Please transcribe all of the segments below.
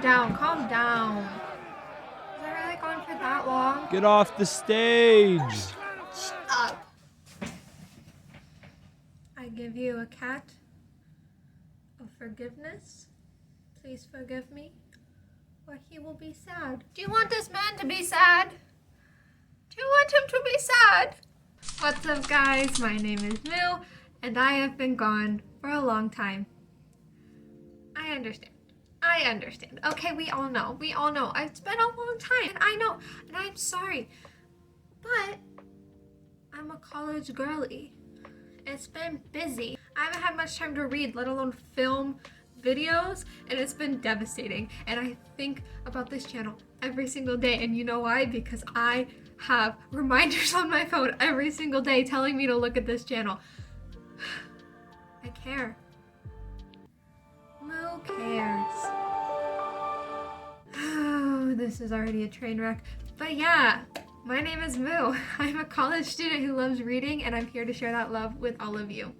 down, calm down. Was I really going for that long? Get off the stage. Shut up. I give you a cat of forgiveness. Please forgive me, or he will be sad. Do you want this man to be sad? Do you want him to be sad? What's up, guys? My name is Moo, and I have been gone for a long time. I understand. Okay, we all know. It's been a long time, and I know, and I'm sorry. But I'm a college girly. It's been busy. I haven't had much time to read, let alone film videos, and it's been devastating. And I think about this channel every single day, and you know why? Because I have reminders on my phone every single day telling me to look at this channel. I care. Who cares? Oh, this is already a train wreck. But yeah, my name is Moo. I'm a college student who loves reading, and I'm here to share that love with all of you.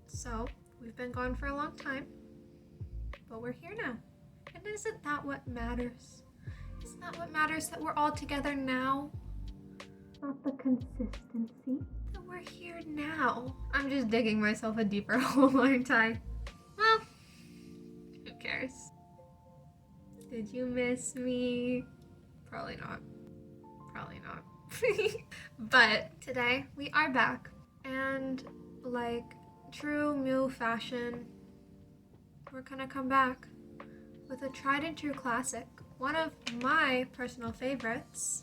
So, we've been gone for a long time, but we're here now. And isn't that what matters? Isn't that what matters, that we're all together now? Not the consistency. That we're here now. I'm just digging myself a deeper hole, aren't I? Well, who cares? Did you miss me? Probably not. But today we are back, and like true Moo fashion, we're gonna come back with a tried and true classic, one of my personal favorites.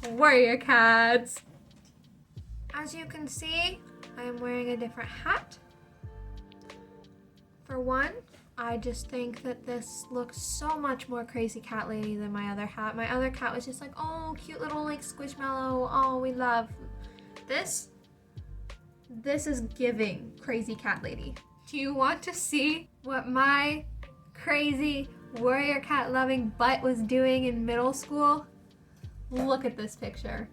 Warrior Cats. As you can see, I am wearing a different hat. For one, I just think that this looks so much more crazy cat lady than my other hat. My other cat was just like, oh, cute little like squishmallow. Oh, we love. This is giving crazy cat lady. Do you want to see what my crazy warrior cat loving butt was doing in middle school? Look at this picture.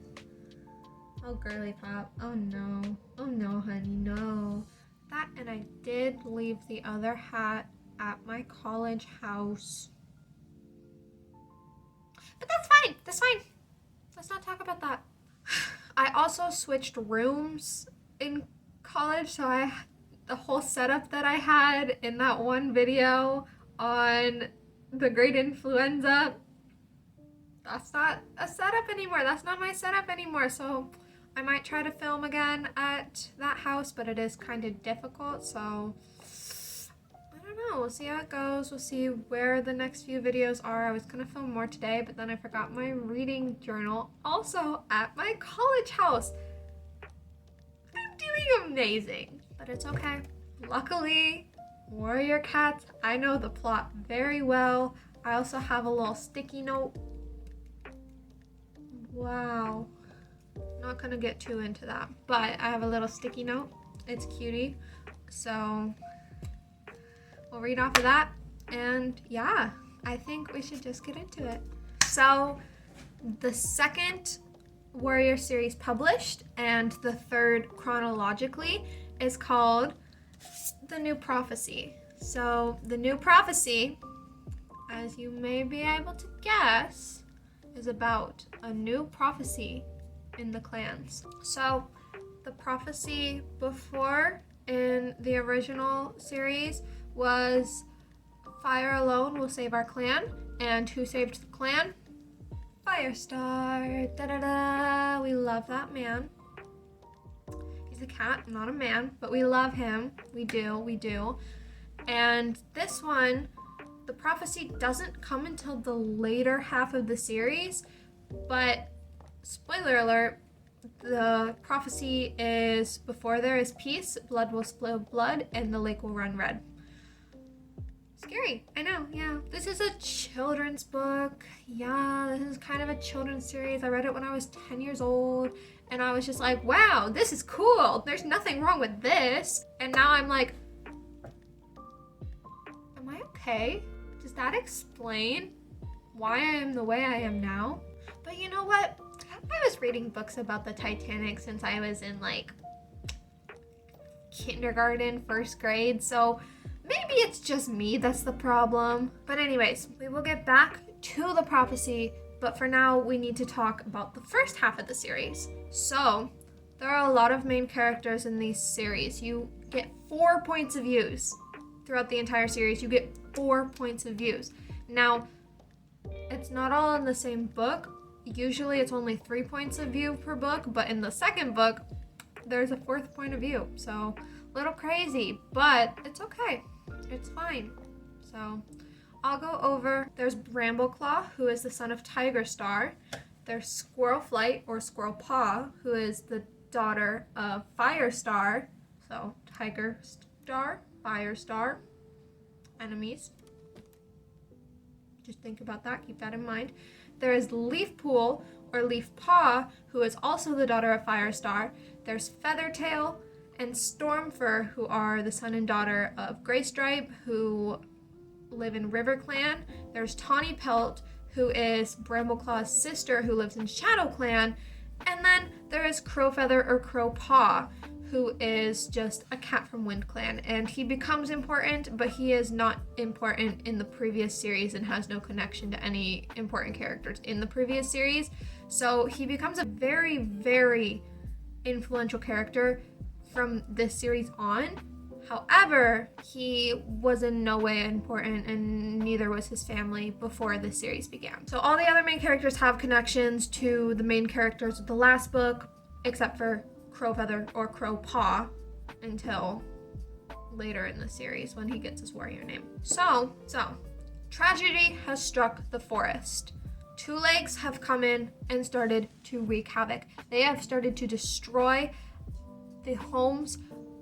Oh, girly pop. Oh no, honey, no. That, and I did leave the other hat at my college house. But that's fine. Let's not talk about that. I also switched rooms in college, so the whole setup that I had in that one video on the Great Influenza, that's not a setup anymore. That's not my setup anymore. So I might try to film again at that house, but it is kind of difficult. So I don't know. We'll see how it goes. We'll see where the next few videos are. I was going to film more today, but then I forgot my reading journal also at my college house. I'm doing amazing, but it's okay. Luckily, Warrior Cats, I know the plot very well. I also have a little sticky note. Wow. Not gonna get too into that, but I have a little sticky note. It's cutie. So we'll read off of that. And yeah, I think we should just get into it. So the second Warrior series published, and the third chronologically, is called The New Prophecy. So the New Prophecy, as you may be able to guess, is about a new prophecy in the clans. So the prophecy before in the original series was fire alone will save our clan. And who saved the clan? Firestar. Da-da-da. We love that man. He's a cat, not a man, but we love him. We do. And this one, the prophecy doesn't come until the later half of the series, but spoiler alert, the prophecy is before there is peace, blood will spill blood, and the lake will run red. Scary, I know, yeah. This is a children's book. Yeah, this is kind of a children's series. I read it when I was 10 years old, and I was just like, wow, this is cool. There's nothing wrong with this. And now I'm like, am I okay? Does that explain why I am the way I am now? But you know what? I was reading books about the Titanic since I was in like kindergarten, first grade, so maybe it's just me that's the problem. But anyways, we will get back to the prophecy, but for now we need to talk about the first half of the series. So there are a lot of main characters in these series. You get 4 points of views throughout the entire series. You get 4 points of views. Now, it's not all in the same book. Usually it's only 3 points of view per book, but in the second book, there's a 4th point of view. So, a little crazy, but it's okay. It's fine. So, I'll go over. There's Brambleclaw, who is the son of Tiger Star. There's Squirrel Flight, or Squirrel Paw, who is the daughter of Firestar. So, Tiger Star, Firestar, enemies. Just think about that, keep that in mind. There is Leafpool, or Leaf Paw, who is also the daughter of Firestar. There's Feathertail and Stormfur, who are the son and daughter of Greystripe, who live in RiverClan. There's Tawny Pelt, who is Brambleclaw's sister, who lives in ShadowClan. And then there is Crowfeather, or Crowpaw, who is just a cat from WindClan, and he becomes important, but he is not important in the previous series and has no connection to any important characters in the previous series. So he becomes a very, very influential character from this series on. However, he was in no way important, and neither was his family before the series began. So all the other main characters have connections to the main characters of the last book, except for Crowfeather, or Crowpaw, until later in the series when he gets his warrior name. So, tragedy has struck the forest. Two Legs have come in and started to wreak havoc. They have started to destroy the homes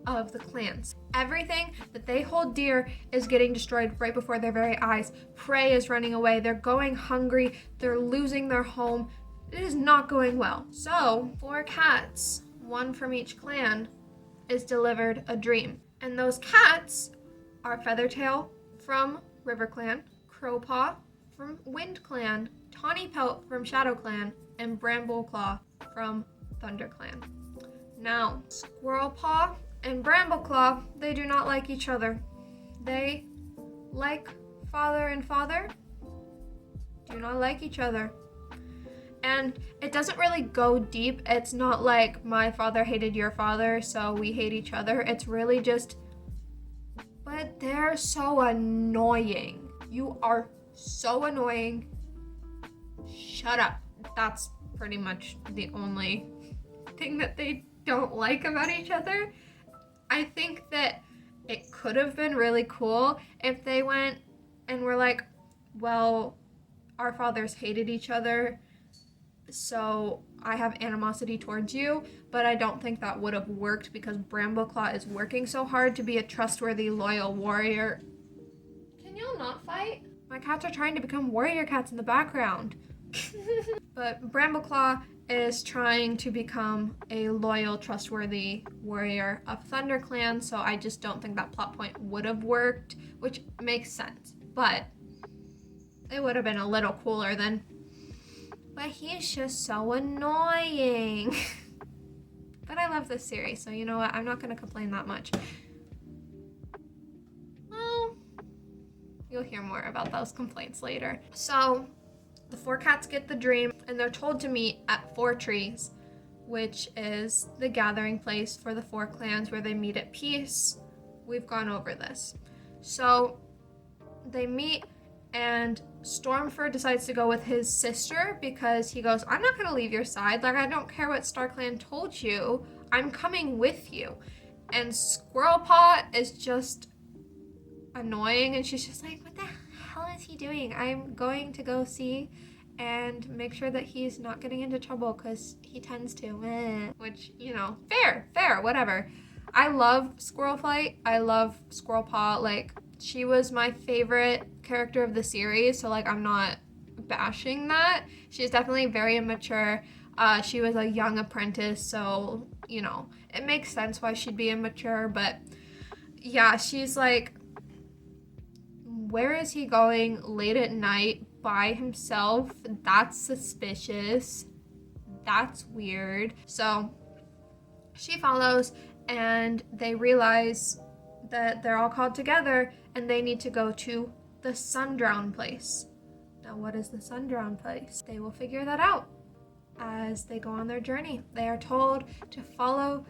of the clans. Everything that they hold dear is getting destroyed right before their very eyes. Prey is running away. They're going hungry. They're losing their home. It is not going well. So, 4 cats, one from each clan, is delivered a dream. And those cats are Feathertail from RiverClan, Crowpaw from WindClan, Tawny Pelt from ShadowClan, and Brambleclaw from ThunderClan. Now, Squirrelpaw and Brambleclaw, they do not like each other. They, like father and father, do not like each other. And it doesn't really go deep. It's not like my father hated your father, so we hate each other. It's really just, but they're so annoying. You are so annoying. Shut up. That's pretty much the only thing that they don't like about each other. I think that it could have been really cool if they went and were like, well, our fathers hated each other, so I have animosity towards you, but I don't think that would have worked because Brambleclaw is working so hard to be a trustworthy, loyal warrior. Can y'all not fight? My cats are trying to become warrior cats in the background. But Brambleclaw is trying to become a loyal, trustworthy warrior of ThunderClan, so I just don't think that plot point would have worked, which makes sense, but it would have been a little cooler than, but he's just so annoying. But I love this series, so you know what? I'm not going to complain that much. Well, you'll hear more about those complaints later. So, the 4 cats get the dream, and they're told to meet at 4 Trees, which is the gathering place for the 4 clans where they meet at peace. We've gone over this. So, they meet, and Stormfur decides to go with his sister because he goes, I'm not going to leave your side. Like, I don't care what StarClan told you. I'm coming with you. And Squirrelpaw is just annoying, and she's just like, what the hell is he doing? I'm going to go see and make sure that he's not getting into trouble because he tends to. Which, you know, fair, whatever. I love Squirrelflight. I love Squirrelpaw. Like, she was my favorite character of the series, so like I'm not bashing that. She's definitely very immature. She was a young apprentice, so you know, it makes sense why she'd be immature, but yeah, she's like, where is he going late at night by himself? That's suspicious. that's weird. So she follows, and they realize that they're all called together and they need to go to the Sundrown Place. Now, what is the Sundrown Place? They will figure that out as they go on their journey. They are told to follow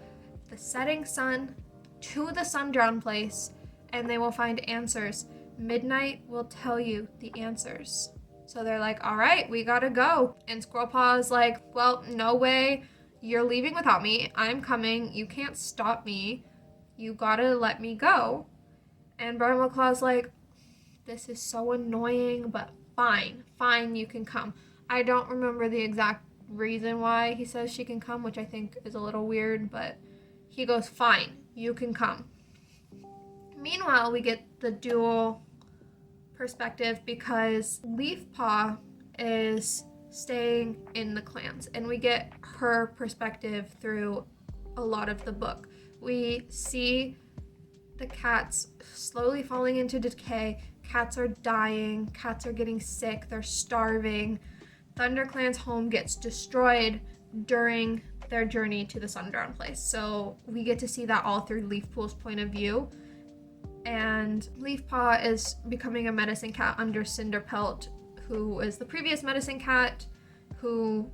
the setting sun to the Sundrown Place, and they will find answers. Midnight will tell you the answers. So they're like, all right, we gotta go. And Squirrelpaw is like, well, no way. You're leaving without me. I'm coming. You can't stop me. You gotta let me go. And Brother McClaw's like, this is so annoying, but fine, you can come. I don't remember the exact reason why he says she can come, which I think is a little weird, but he goes, fine, you can come. Meanwhile, we get the dual perspective because Leafpaw is staying in the clans, and we get her perspective through a lot of the book. We see the cats slowly falling into decay. Cats are dying. Cats are getting sick. They're starving. ThunderClan's home gets destroyed during their journey to the Sundrown Place. So we get to see that all through Leafpool's point of view. And Leafpaw is becoming a medicine cat under Cinderpelt, who is the previous medicine cat who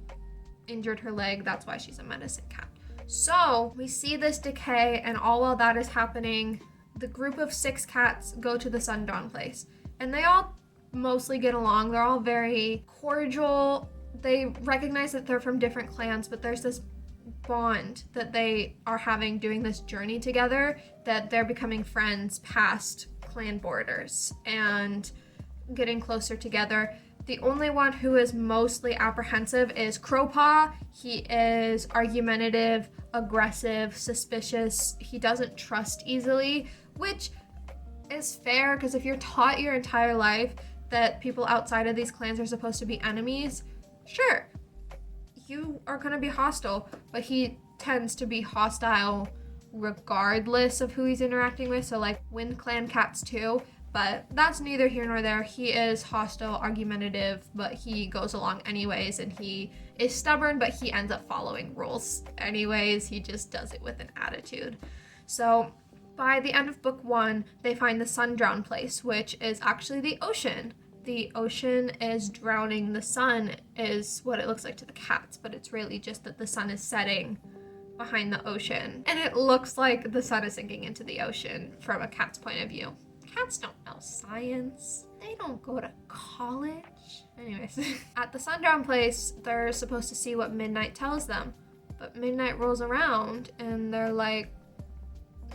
injured her leg. That's why she's a medicine cat. So we see this decay, and all while that is happening, the group of 6 cats go to the Sundrown Place. And they all mostly get along. They're all very cordial. They recognize that they're from different clans, but there's this bond that they are having doing this journey together, that they're becoming friends past clan borders and getting closer together. The only one who is mostly apprehensive is Crowpaw. He is argumentative, aggressive, suspicious. He doesn't trust easily, which is fair, because if you're taught your entire life that people outside of these clans are supposed to be enemies, sure, you are going to be hostile, but he tends to be hostile regardless of who he's interacting with. So like Wind Clan cats too, but that's neither here nor there. He is hostile, argumentative, but he goes along anyways, and he is stubborn, but he ends up following rules anyways. He just does it with an attitude. So by the end of book 1, they find the Sundrown Place, which is actually the ocean. The ocean is drowning. The sun is what it looks like to the cats, but it's really just that the sun is setting behind the ocean. And it looks like the sun is sinking into the ocean from a cat's point of view. Cats don't know science. They don't go to college. Anyways, at the Sundrown Place, they're supposed to see what Midnight tells them. But Midnight rolls around and they're like,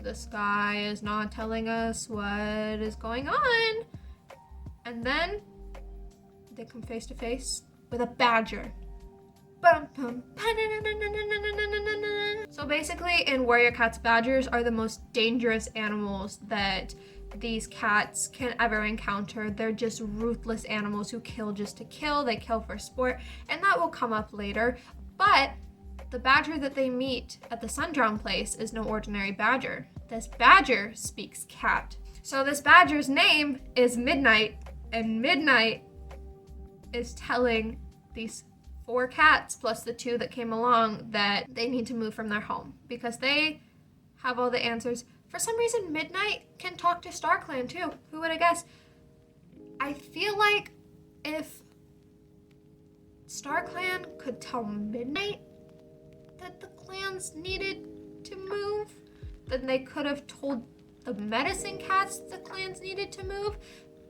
the sky is not telling us what is going on. And then they come face to face with a badger. So basically, in Warrior Cats, badgers are the most dangerous animals that these cats can ever encounter. They're just ruthless animals who kill just to kill. They kill for sport, and that will come up later. But the badger that they meet at the Sundrown Place is no ordinary badger. This badger speaks cat. So this badger's name is Midnight, and Midnight is telling these 4 cats plus the 2 that came along that they need to move from their home because they have all the answers. For some reason, Midnight can talk to StarClan too. Who would have guessed? I feel like if StarClan could tell Midnight that the clans needed to move, then they could have told the medicine cats the clans needed to move.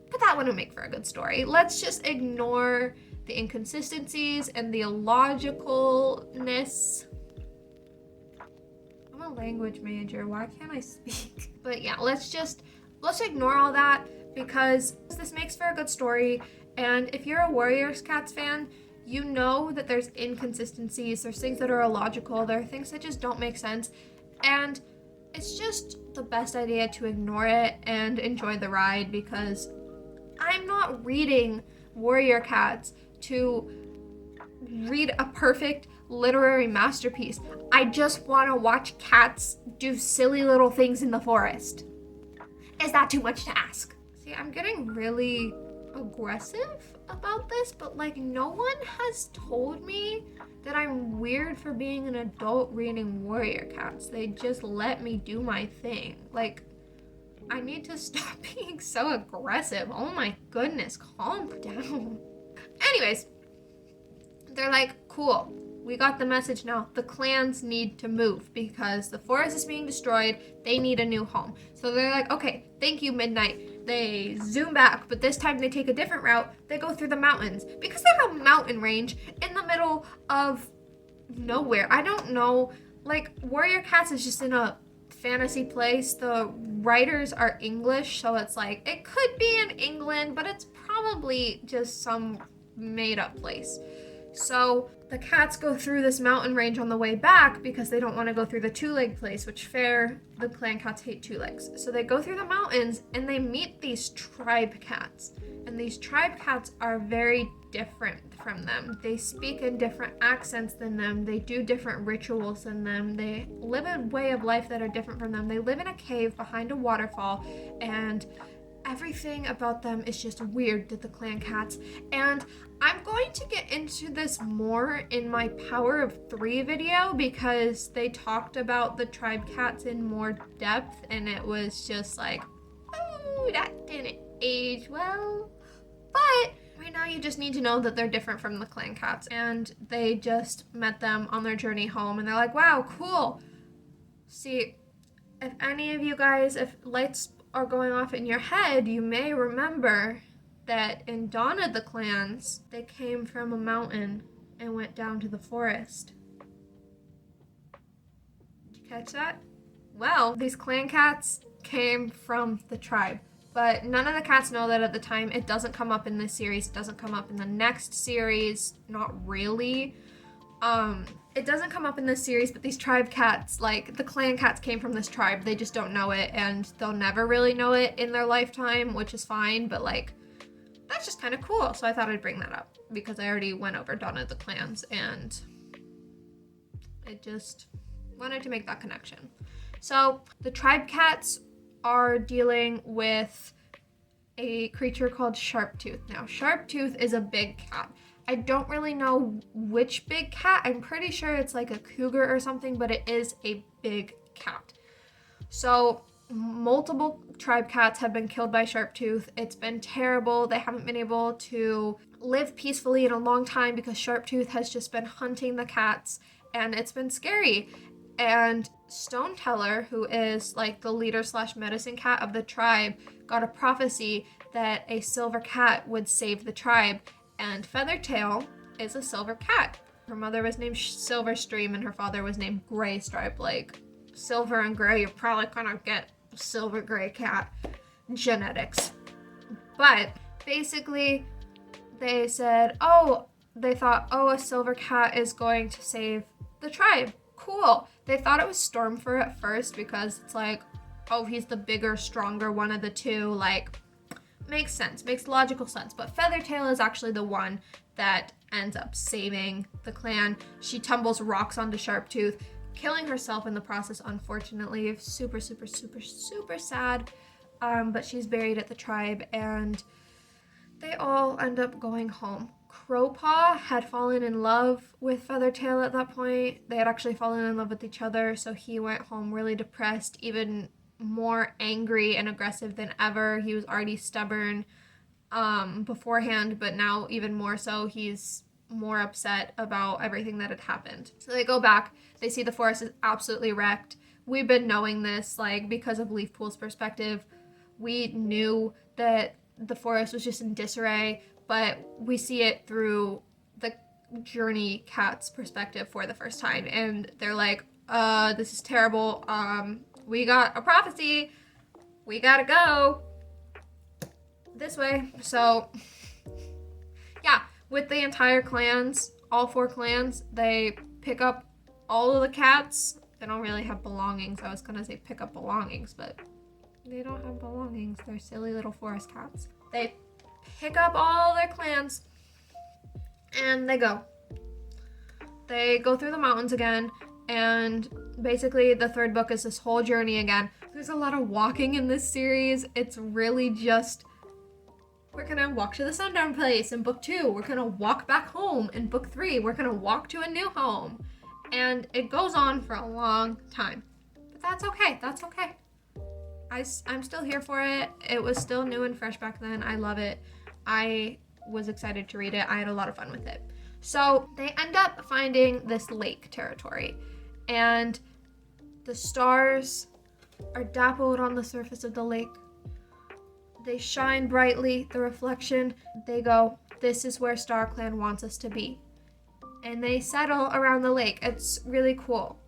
But that wouldn't make for a good story. Let's just ignore the inconsistencies and the illogicalness. I'm a language major. Why can't I speak? But yeah, let's ignore all that because this makes for a good story. And if you're a Warriors Cats fan, you know that there's inconsistencies. There's things that are illogical. There are things that just don't make sense. And it's just the best idea to ignore it and enjoy the ride because I'm not reading Warrior Cats to read a perfect literary masterpiece. I just want to watch cats do silly little things in the forest. Is that too much to ask? See, I'm getting really aggressive about this, but like no one has told me that I'm weird for being an adult reading warrior cats. They just let me do my thing. Like, I need to stop being so aggressive. Oh my goodness, calm down. Anyways, they're like, cool, we got the message now. The clans need to move because the forest is being destroyed. They need a new home. So they're like, okay, thank you, Midnight. They zoom back, but this time they take a different route. They go through the mountains because they're a mountain range in the middle of nowhere. I don't know. Like, Warrior Cats is just in a fantasy place. The writers are English, so it's like, it could be in England, but it's probably just some made up place. So the cats go through this mountain range on the way back because they don't want to go through the two-leg place, which fair, the clan cats hate two legs. So they go through the mountains and they meet these tribe cats. And these tribe cats are very different from them. They speak in different accents than them. They do different rituals than them. They live a way of life that are different from them. They live in a cave behind a waterfall, and everything about them is just weird to the clan cats. And I'm going to get into this more in my Power of 3 video because they talked about the tribe cats in more depth, and it was just like, oh, that didn't age well. But right now you just need to know that they're different from the clan cats, and they just met them on their journey home, and they're like, wow, cool. See, if any of you guys, if lights are going off in your head, you may remember that in Dawn of the Clans, they came from a mountain and went down to the forest. Did you catch that? Well, these clan cats came from the tribe, but none of the cats know that at the time. It doesn't come up in this series. It doesn't come up in the next series. Not really. It doesn't come up in this series, but these tribe cats, like, the clan cats came from this tribe. They just don't know it, and they'll never really know it in their lifetime, which is fine, but, like, that's just kind of cool. So I thought I'd bring that up because I already went over Dawn of the Clans, and I just wanted to make that connection. So the tribe cats are dealing with a creature called Sharptooth. Now, Sharptooth is a big cat. I don't really know which big cat. I'm pretty sure it's like a cougar or something, but it is a big cat. So multiple tribe cats have been killed by Sharptooth. It's been terrible. They haven't been able to live peacefully in a long time because Sharptooth has just been hunting the cats, and it's been scary. And Stoneteller, who is like the leader / medicine cat of the tribe, got a prophecy that a silver cat would save the tribe. And Feathertail is a silver cat. Her mother was named Silverstream and her father was named Graystripe. Like, silver and gray, you're probably gonna get a silver gray cat genetics. But basically, they said, they thought, a silver cat is going to save the tribe. Cool. They thought it was Stormfur at first because it's like, he's the bigger, stronger one of the two. Like, makes sense, makes logical sense. But Feathertail is actually the one that ends up saving the clan. She tumbles rocks onto Sharptooth, killing herself in the process, unfortunately. Super, super, super, super sad. But she's buried at the tribe, and they all end up going home. Crowpaw had fallen in love with Feathertail at that point. They had actually fallen in love with each other, so he went home really depressed, even more angry and aggressive than ever. He was already stubborn beforehand, but now even more so. He's more upset about everything that had happened. So they go back. They see the forest is absolutely wrecked. We've been knowing this, like, because of Leafpool's perspective. We knew that the forest was just in disarray, but we see it through the Journey cat's perspective for the first time, and they're like, this is terrible. We got a prophecy. We gotta go this way. So, yeah, with the entire clans, all 4 clans, they pick up all of the cats. They don't really have belongings. I was gonna say pick up belongings, but they don't have belongings. They're silly little forest cats. They pick up all their clans and they go. They go through the mountains again, and basically the 3rd book is this whole journey again. There's a lot of walking in this series. It's really just we're gonna walk to the sundown place in book 2. We're gonna walk back home in book 3. We're gonna walk to a new home. And it goes on for a long time. But that's okay. That's okay. I'm still here for it. It was still new and fresh back then. I love it. I was excited to read it. I had a lot of fun with it. So they end up finding this lake territory. And the stars are dappled on the surface of the lake. They shine brightly, the reflection. They go, this is where StarClan wants us to be. And they settle around the lake. It's really cool.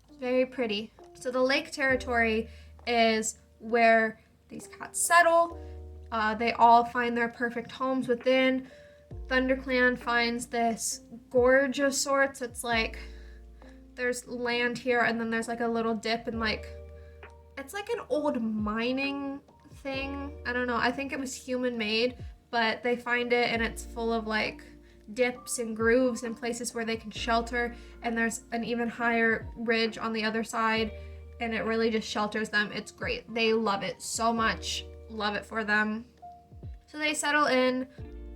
It's very pretty. So the lake territory is where these cats settle. They all find their perfect homes within. ThunderClan finds this gorge of sorts. It's like there's land here and then there's like a little dip and like it's like an old mining thing. I don't know. I think it was human made, but they find it and it's full of like dips and grooves and places where they can shelter, and there's an even higher ridge on the other side, and it really just shelters them. It's great. They love it so much. Love it for them. So they settle in.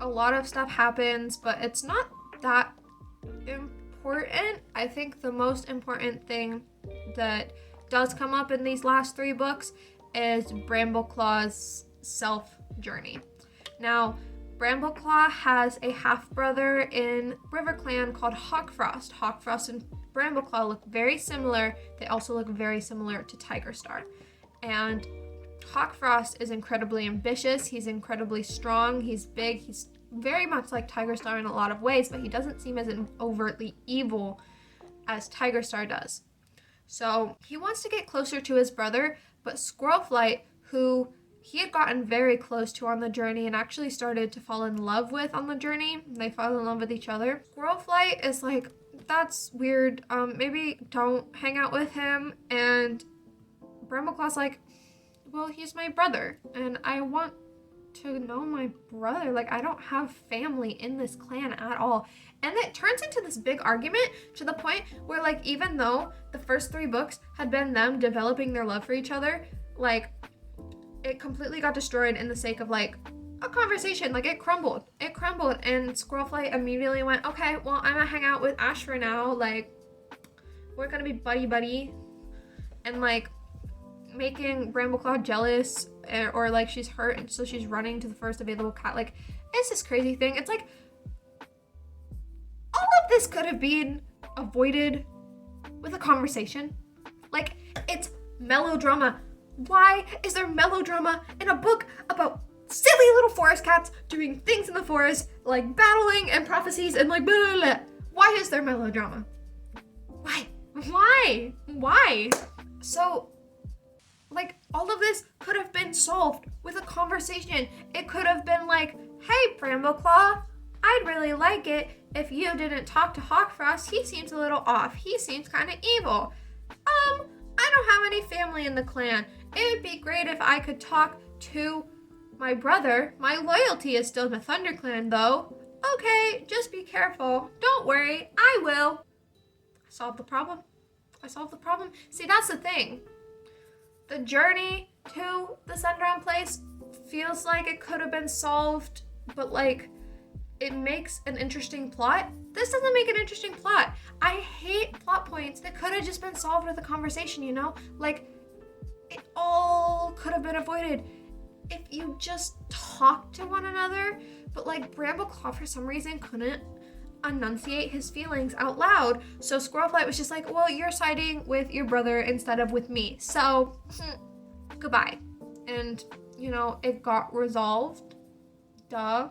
A lot of stuff happens, but it's not that important. I think the most important thing that does come up in these last 3 books is Brambleclaw's self journey. Now, Brambleclaw has a half-brother in RiverClan called Hawkfrost. Hawkfrost and Brambleclaw look very similar. They also look very similar to Tigerstar. And Hawkfrost is incredibly ambitious. He's incredibly strong. He's big. He's very much like Tigerstar in a lot of ways, but he doesn't seem as overtly evil as Tigerstar does. So he wants to get closer to his brother, but Squirrelflight, who he had gotten very close to on the journey and actually started to fall in love with on the journey. They fall in love with each other. Squirrelflight is like, that's weird. Maybe don't hang out with him. And Brambleclaw's like, well, he's my brother and I want to know my brother. Like, I don't have family in this clan at all. And it turns into this big argument to the point where, like, even though the first 3 books had been them developing their love for each other, like, it completely got destroyed in the sake of, like, a conversation. Like, it crumbled. It crumbled, and Squirrelflight immediately went, okay, well, I'm gonna hang out with Ash for now. Like, we're gonna be buddy-buddy. And, like, making Brambleclaw jealous, or, like, she's hurt, and so she's running to the first available cat. Like, it's this crazy thing. It's like, all of this could have been avoided with a conversation. Like, it's melodrama. Why is there melodrama in a book about silly little forest cats doing things in the forest, like battling and prophecies and like blah, blah, blah. Why is there melodrama? Why? So, like, all of this could have been solved with a conversation. It could have been like, hey, Brambleclaw, I'd really like it if you didn't talk to Hawkfrost. He seems a little off. He seems kind of evil. I don't have any family in the clan. It would be great if I could talk to my brother. My loyalty is still to ThunderClan, though. Okay, just be careful. Don't worry, I will. I solved the problem. See, that's the thing. The journey to the Sundown Place feels like it could have been solved, but, like, it makes an interesting plot. This doesn't make an interesting plot. I hate plot points that could have just been solved with a conversation, you know? Like, it all could have been avoided if you just talked to one another. But, like, Brambleclaw for some reason couldn't enunciate his feelings out loud. So Squirrelflight was just like, well, you're siding with your brother instead of with me. So, goodbye. And, you know, it got resolved. Duh.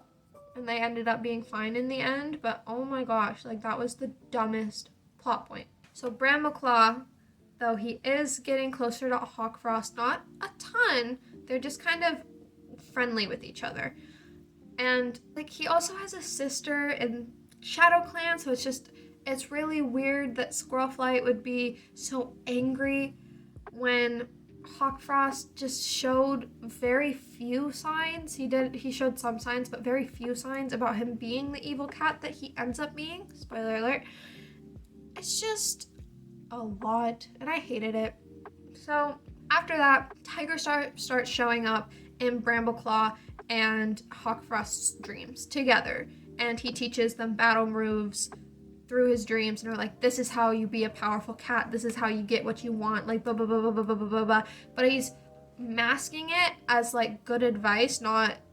And they ended up being fine in the end, but oh my gosh, like, that was the dumbest plot point. So Brambleclaw, though he is getting closer to Hawkfrost, not a ton, they're just kind of friendly with each other. And, like, he also has a sister in ShadowClan, so it's really weird that Squirrelflight would be so angry when Hawkfrost just showed very few signs. He showed some signs, but very few signs about him being the evil cat that he ends up being. Spoiler alert. It's just a lot, and I hated it. So after that, Tigerstar starts showing up in Brambleclaw, and Hawkfrost's dreams together. And he teaches them battle moves through his dreams, and are like, this is how you be a powerful cat, this is how you get what you want, like blah blah blah blah blah blah blah blah. But he's masking it as like good advice,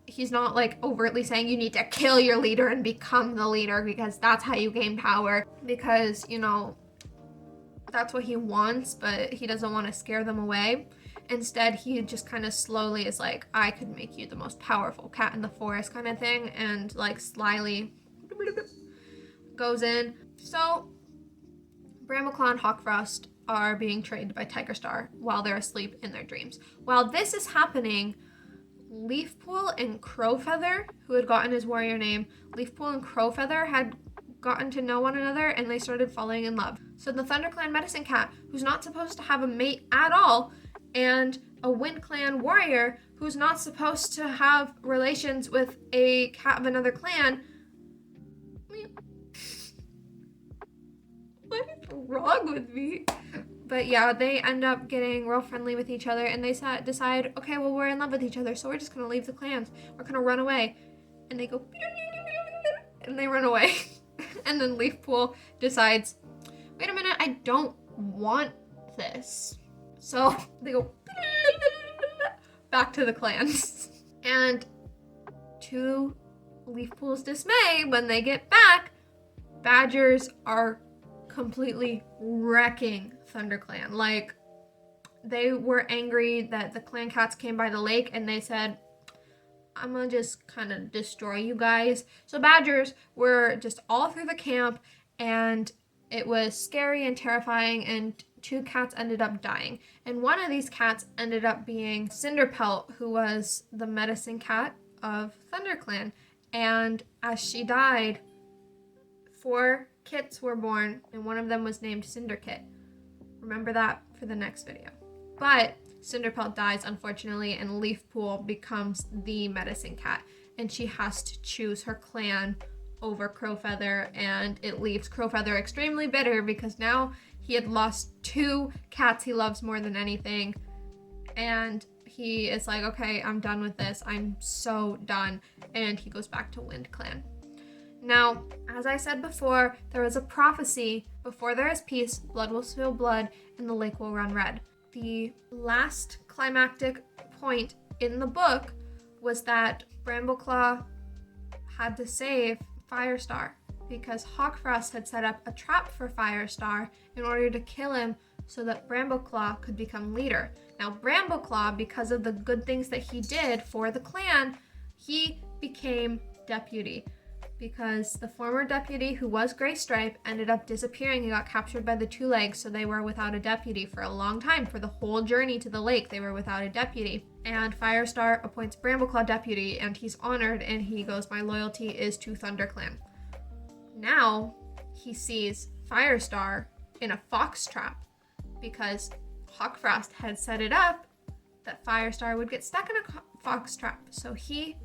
he's not like overtly saying you need to kill your leader and become the leader because that's how you gain power, because you know that's what he wants, but he doesn't want to scare them away. Instead, he just kind of slowly is like, I could make you the most powerful cat in the forest kind of thing, and like slyly goes in. So Brambleclaw and Hawkfrost are being trained by Tigerstar while they're asleep in their dreams. While this is happening, Leafpool and Crowfeather, who had gotten his warrior name, Leafpool and Crowfeather had gotten to know one another, and they started falling in love. So the ThunderClan medicine cat, who's not supposed to have a mate at all, and a WindClan warrior, who's not supposed to have relations with a cat of another clan. What is wrong with me? But yeah, they end up getting real friendly with each other, and they decide, okay, well, we're in love with each other, so we're just gonna leave the clans. We're gonna run away. And they go, and they run away. And then Leafpool decides, wait a minute, I don't want this. So they go back to the clans. And to Leafpool's dismay, when they get back, badgers are completely wrecking ThunderClan. Like, they were angry that the clan cats came by the lake, and they said, I'm gonna just kind of destroy you guys. So badgers were just all through the camp, and it was scary and terrifying, and 2 cats ended up dying. And one of these cats ended up being Cinderpelt, who was the medicine cat of ThunderClan. And as she died, 4 kits were born, and one of them was named Cinderkit. Remember that for the next video. But Cinderpelt dies, unfortunately, and Leafpool becomes the medicine cat, and she has to choose her clan over Crowfeather, and it leaves Crowfeather extremely bitter because now he had lost 2 cats he loves more than anything, and he is like, okay, I'm done with this. I'm so done. And he goes back to WindClan. Now, as I said before, there is a prophecy: before there is peace, blood will spill blood, and the lake will run red. The last climactic point in the book was that Brambleclaw had to save Firestar because Hawkfrost had set up a trap for Firestar in order to kill him so that Brambleclaw could become leader. Now, Brambleclaw, because of the good things that he did for the clan, he became deputy, because the former deputy, who was Greystripe, ended up disappearing and got captured by the Two Legs, so they were without a deputy for a long time. For the whole journey to the lake, they were without a deputy. And Firestar appoints Brambleclaw deputy, and he's honored, and he goes, my loyalty is to ThunderClan. Now, he sees Firestar in a fox trap, because Hawkfrost had set it up that Firestar would get stuck in a fox trap. So he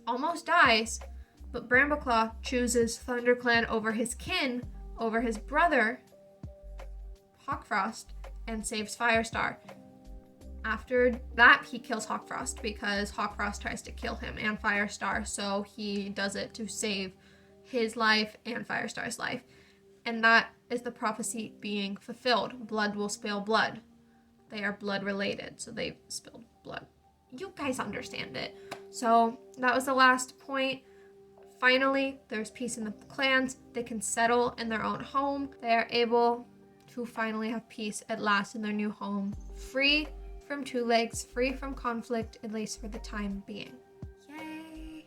almost dies, but Brambleclaw chooses ThunderClan over his kin, over his brother, Hawkfrost, and saves Firestar. After that, he kills Hawkfrost because Hawkfrost tries to kill him and Firestar, so he does it to save his life and Firestar's life. And that is the prophecy being fulfilled. Blood will spill blood. They are blood related, so they spilled blood. You guys understand it. So that was the last point. Finally, there's peace in the clans. They can settle in their own home. They are able to finally have peace at last in their new home. Free from Two Legs, free from conflict, at least for the time being. Yay!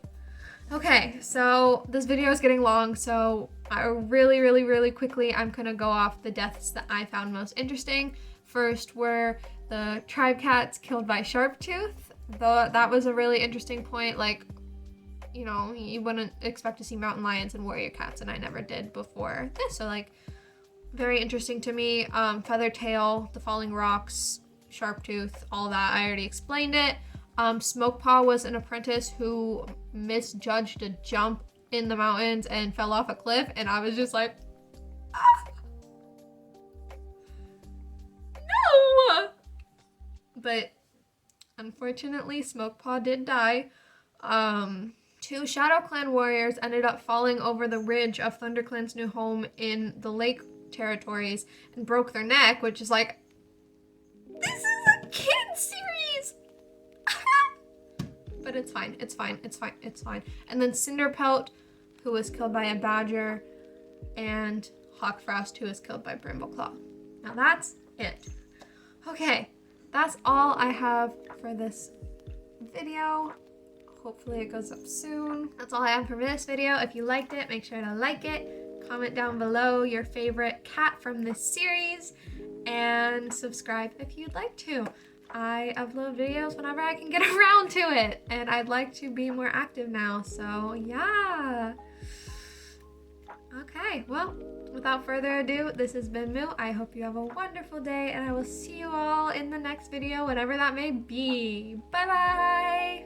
Okay, so this video is getting long, so I really quickly, I'm gonna go off the deaths that I found most interesting. First were the tribe cats killed by Sharptooth. That was a really interesting point. Like, you know, you wouldn't expect to see mountain lions and warrior cats, and I never did before this. So like, very interesting to me. Feathertail, the falling rocks, Sharptooth, all that. I already explained it. Smokepaw was an apprentice who misjudged a jump in the mountains and fell off a cliff, and I was just like, ah! No! But unfortunately, Smokepaw did die. Two Shadow Clan warriors ended up falling over the ridge of ThunderClan's new home in the Lake territories and broke their neck, which is like, this is a kid series. But it's fine. It's fine. It's fine. It's fine. And then Cinderpelt, who was killed by a badger, and Hawkfrost, who was killed by Brambleclaw. Now that's it. Okay, that's all I have for this video. Hopefully it goes up soon. That's all I have for this video. If you liked it, make sure to like it. Comment down below your favorite cat from this series, and subscribe if you'd like to. I upload videos whenever I can get around to it, and I'd like to be more active now, so yeah. Okay, well, without further ado, this has been Moo. I hope you have a wonderful day, and I will see you all in the next video, whenever that may be. Bye-bye!